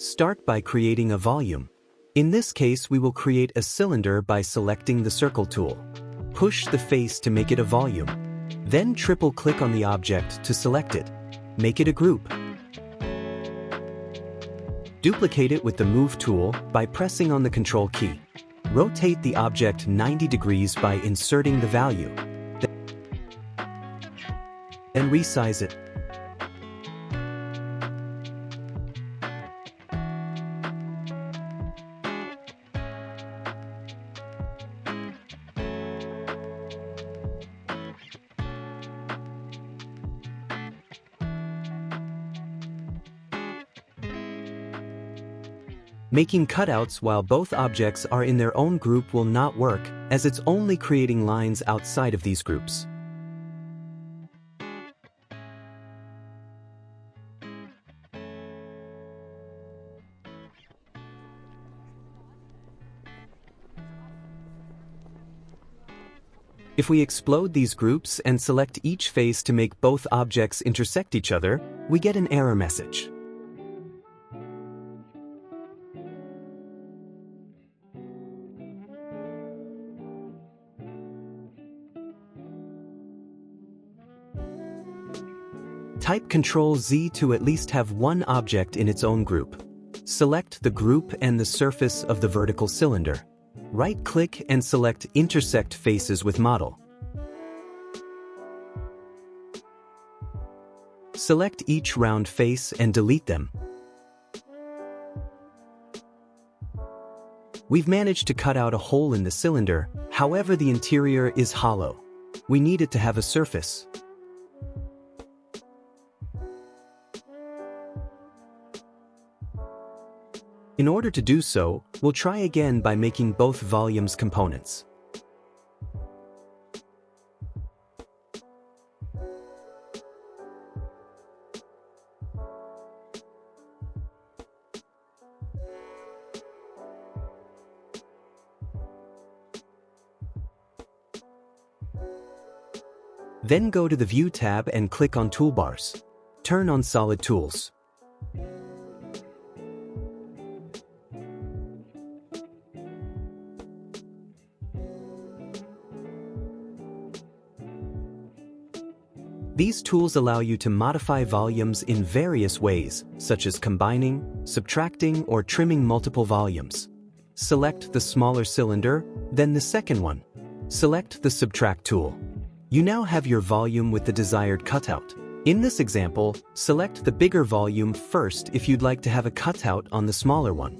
Start by creating a volume. In this case, we will create a cylinder by selecting the Circle tool. Push the face to make it a volume. Then triple-click on the object to select it. Make it a group. Duplicate it with the Move tool by pressing on the Control key. Rotate the object 90 degrees by inserting the value. Then resize it. Making cutouts while both objects are in their own group will not work, as it's only creating lines outside of these groups. If we explode these groups and select each face to make both objects intersect each other, we get an error message. Type Ctrl-Z to at least have one object in its own group. Select the group and the surface of the vertical cylinder. Right-click and select Intersect Faces with Model. Select each round face and delete them. We've managed to cut out a hole in the cylinder, however the interior is hollow. We need it to have a surface. In order to do so, we'll try again by making both volumes components. Then go to the View tab and click on Toolbars. Turn on Solid Tools. These tools allow you to modify volumes in various ways, such as combining, subtracting, or trimming multiple volumes. Select the smaller cylinder, then the second one. Select the Subtract tool. You now have your volume with the desired cutout. In this example, select the bigger volume first if you'd like to have a cutout on the smaller one.